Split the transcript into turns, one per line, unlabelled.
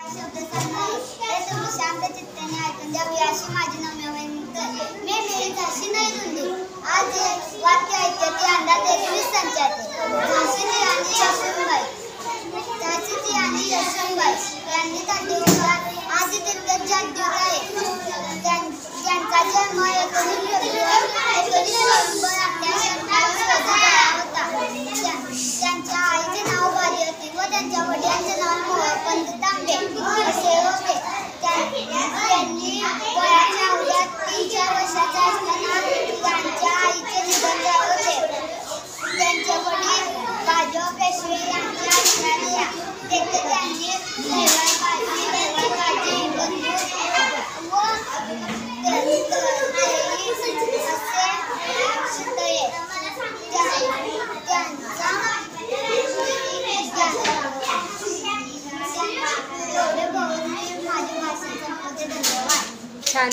शब्द सांगणार ते तुम्ही शांत चित्ताने ऐकून द्यावे अशी माझी नम्र विनंती। मैं मेरी झांसी नहीं दूंगी। आज हे वाक्य ऐकते ती अंदाज 21 संचाते। झांसीची आणि यशवंतबाई यांनी काढलेला आधी तितकंच जागृत आहे। त्यांचा जन्म 19 फेब्रुवारी 1992 होता। त्यांच्या आईचे नाव बारी होते व त्यांच्या वडिलांचे नाव पंत तांबे असे होते। त्यांनी वयाच्या अवघ्या 3 वर्षाच्या असताना त्यांच्या आईचे निधन झाले होते। त्यांचे वडील बाजीराव पेशवे यांच्या आश्रयाला तेथे त्यांनी रहिवासी बंधू व असे शिकले।